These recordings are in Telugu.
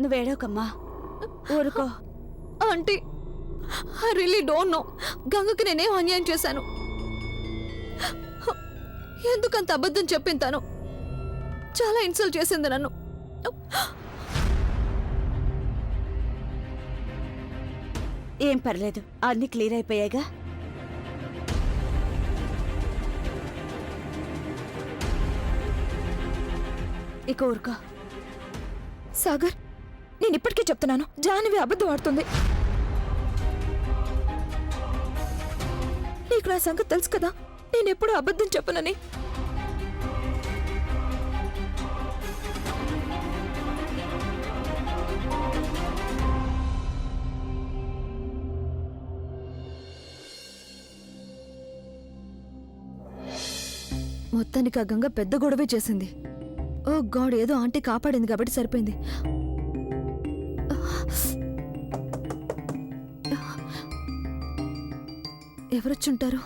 నువ్వేడోకమ్మా, ఊరుకో. Aunty, I really don't know గంగకి నేనేం అన్యాయం చేశాను. ఎందుకంత అబద్ధం చెప్పింది తను. చాలా ఇన్సల్ట్ చేసింది నన్ను. ఏం పర్లేదు, అన్నీ క్లియర్ అయిపోయాయిగా. ఇక ఊరుకో. సాగర్, నేను ఇప్పటికే చెప్తున్నాను, జాహ్నవి అబద్ధం ఆడుతుంది. నీకు నా సంగతి తెలుసు కదా, నేనెప్పుడు అబద్ధం చెప్పనని. మొత్తానికి ఆ గంగ పెద్ద గొడవే చేసింది. ఓ గాడ్, ఏదో ఆంటీ కాపాడింది కాబట్టి సరిపోయింది. ఎవరొచ్చుంటారు?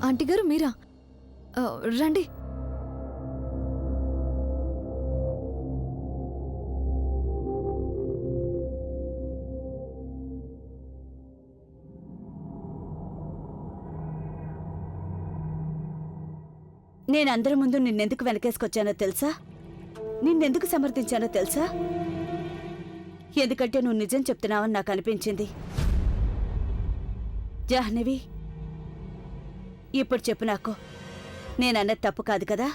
ఆంటీ గారు మీరా? రండి. నేనందరి ముందు నిన్నెందుకు వెనకేసుకొచ్చానో తెలుసా? నిన్నెందుకు సమర్థించానో తెలుసా? ఎందుకంటే నువ్వు నిజం చెప్తున్నావని నాకు అనిపించింది. జాహ్నవి, ఇప్పుడు చెప్పు నాకు, నేనన్నది తప్పు కాదు కదా?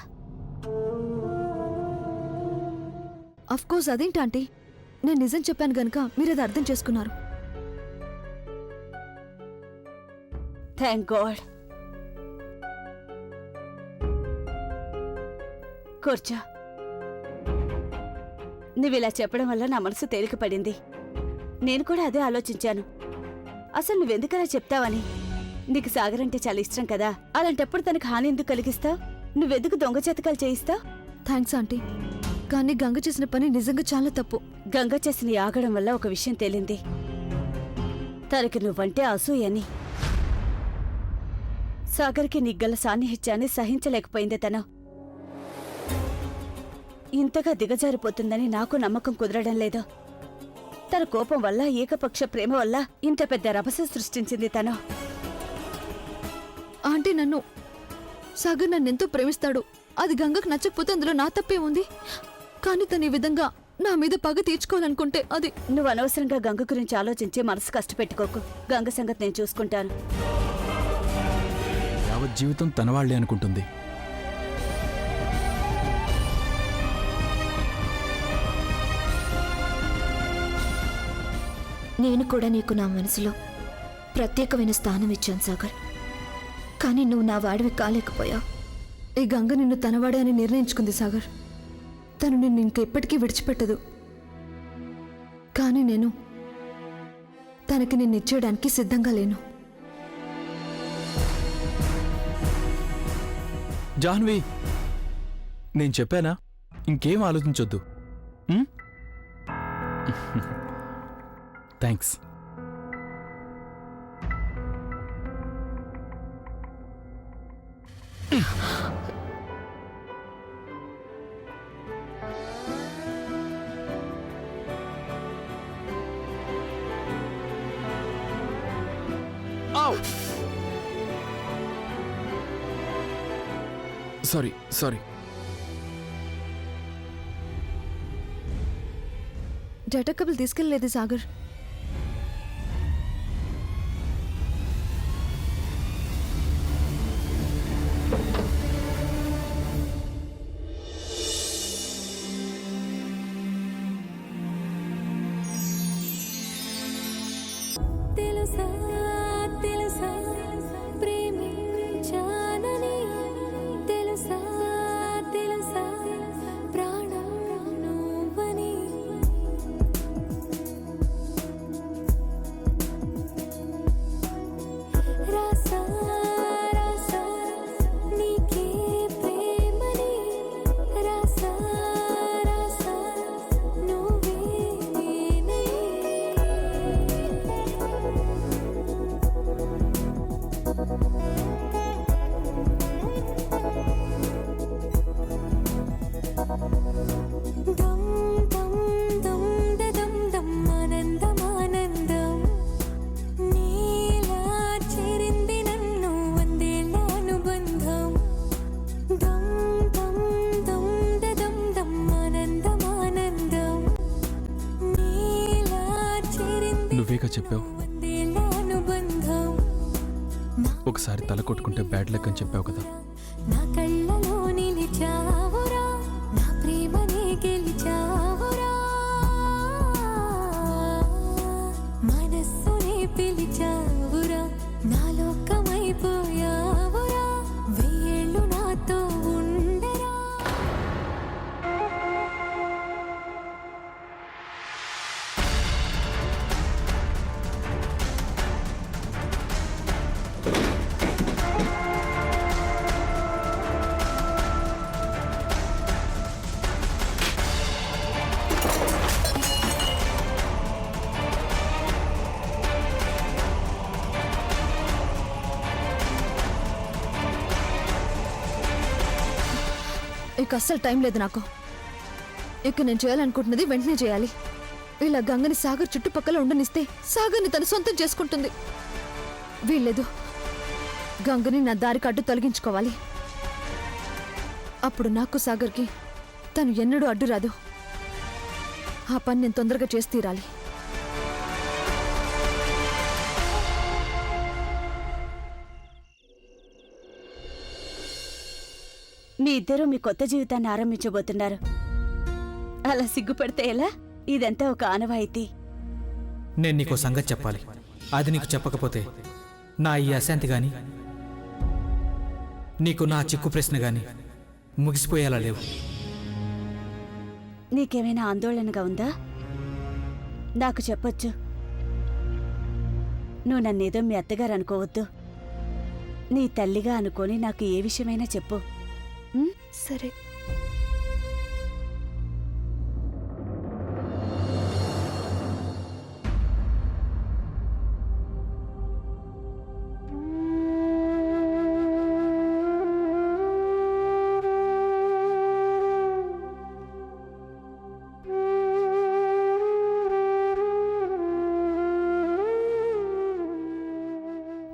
అఫ్కోర్స్. అదేంటి ఆంటీ, నేను నిజం చెప్పాను గనుక మీరది అర్థం చేసుకున్నారు. Thank God. కూర్చో. నువ్విలా చెప్పడం వల్ల నా మనసు తేలికపడింది. నేను కూడా అదే ఆలోచించాను. అసలు నువ్వెందుకలా చెప్తావని. నీకు సాగర్ అంటే చాలా ఇష్టం కదా, అలాంటప్పుడు తనకు హాని ఎందుకు కలిగిస్తావు? నువ్వెందుకు దొంగ చేతకాలు చేయిస్తావు? థ్యాంక్స్ ఆంటీ, కానీ గంగ చేసిన పని నిజంగా చాలా తప్పు. గంగ చేసిన ఆగడం వల్ల ఒక విషయం తేలింది. తనకి నువ్వంటే అసూయని. సాగర్కి నీగ్గల సాన్నిహిత్యాన్ని సహించలేకపోయింది తను. ఇంతగా దిగజారిపోతుందని నాకు నమ్మకం కుదరడం లేదు. తన కోపం వల్ల, ఏకపక్ష ప్రేమ వల్ల ఇంత పెద్ద రభస సృష్టించింది తను. ఆంటీ, సాగర్ నన్నెంతో ప్రేమిస్తాడు. అది గంగకు నచ్చకపోతే అందులో నా తప్పే ఉంది. కానీ తను ఈ విధంగా నా మీద పగ తీర్చుకోవాలనుకుంటే అది. నువ్వు అనవసరంగా గంగ గురించి ఆలోచించి మనసు కష్టపెట్టుకోకు. గంగ సంగతి నేను చూసుకుంటాను. యావత్ జీవితం తన వాళ్లే అనుకుంటుంది. నేను కూడా నీకు నా మనసులో ప్రత్యేకమైన స్థానం ఇచ్చాను సాగర్. కానీ నువ్వు నా వాడివి కాలేకపోయావు. ఈ గంగ నిన్ను తనవాడే అని నిర్ణయించుకుంది సాగర్. తను నిన్ను ఇంకెప్పటికీ విడిచిపెట్టదు. కానీ నేను తనకి నిన్ను ఇచ్చేయడానికి సిద్ధంగా లేను. జాహ్నవి, నేను చెప్పానా? ఇంకేం ఆలోచించొద్దు. థ్యాంక్స్. సారీ. డేటా కేబుల్ తీసుకెళ్ళలేదు సాగర్. చెప్పావు? ఒకసారి తల కొట్టుకుంటే బ్యాడ్ లక్ అని చెప్పావు కదా. నా కళ్ళలో నిలిచావురా, నా ప్రేమనే గెలిచావురా, మనస్సునే పిలిచావురా, నా లోకమైపోయావురా, వెయ్యేళ్ళు నాతో ఉండరా. ఇక అస్సలు టైం లేదు నాకు. ఇక నేను చేయాలనుకుంటున్నది వెంటనే చేయాలి. ఇలా గంగని సాగర్ చుట్టుపక్కల ఉండనిస్తే సాగర్ని తను సొంతం చేసుకుంటుంది. వీల్లేదు, గంగని నా దారికి అడ్డు తొలగించుకోవాలి. అప్పుడు నాకు సాగర్కి తను ఎన్నడూ అడ్డు రాదు. ఆ పని నేను తొందరగా చేసి తీరాలి. మీ ఇద్దరూ మీ కొత్త జీవితాన్ని ఆరంభించబోతున్నారు. అలా సిగ్గుపడితే ఎలా? ఇదంతా ఒక ఆనవాయితీ. నేను నీకో సంగతి చెప్పాలి. అది నీకు చెప్పకపోతే నా ఈ అశాంతి గాని, నీకు నా చిక్కు ప్రశ్న గాని ముగిసిపోయేలా లేవు. నీకేమైనా ఆందోళనగా ఉందా? నాకు చెప్పొచ్చు. నువ్వు నన్నేదో మీ అత్తగారు అనుకోవద్దు. నీ తల్లిగా అనుకొని నాకు ఏ విషయమైనా చెప్పు. ఉమ్? సరే.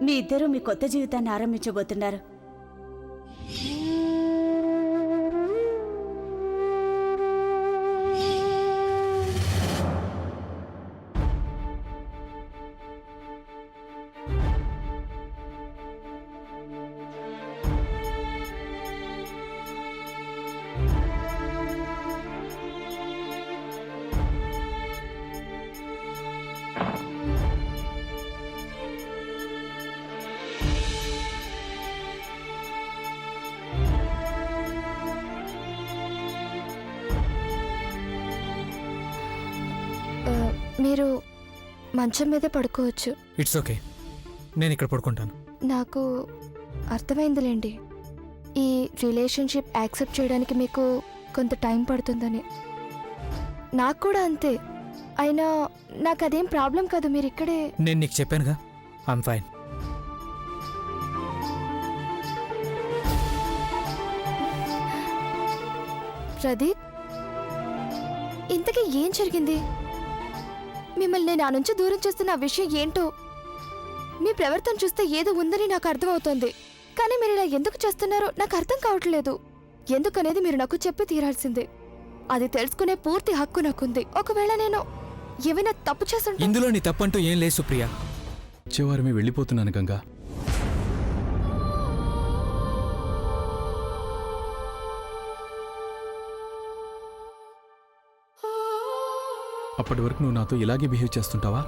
మీ ఇద్దరూ మీ కొత్త జీవితాన్ని ఆరంభించబోతున్నారు. మీరు మంచం మీదే పడుకోవచ్చు. ఇట్స్ ఓకే, నేను ఇక్కడ పడుకుంటాను. నాకు అర్థమైందిలేండి, ఈ రిలేషన్షిప్ యాక్సెప్ట్ చేయడానికి మీకు కొంత టైం పడుతుందని. నాకు కూడా అంతే. అయినా నాకు అదేం ప్రాబ్లం కాదు, మీరు ఇక్కడే. నేను నీకు చెప్పానుగా, ఐఎమ్ ఫైన్. ప్రదీప్, ఇంతకీ ఏం జరిగింది? మిమ్మల్ని నేను ఆ నుంచి దూరం చేస్తున్న ఆ విషయం ఏంటో? మీ ప్రవర్తన చూస్తే ఏదో ఉందని నాకు అర్థమవుతోంది. కానీ మీరు ఇలా ఎందుకు చేస్తున్నారో నాకు అర్థం కావట్లేదు. ఎందుకనేది మీరు నాకు చెప్పి తీరాల్సిందే. అది తెలుసుకునే పూర్తి హక్కు నాకుంది. ఒకవేళ నేను ఏమైనా తప్పు చేస్తుంటే. ఇందులో నీ తప్పంటూ ఏం లేదు సుప్రియ. చివరమే వెళ్ళిపోతున్నాను గంగా. అప్పటి వరకు నువ్వు నాతో ఇలాగే బిహేవ్ చేస్తుంటావా?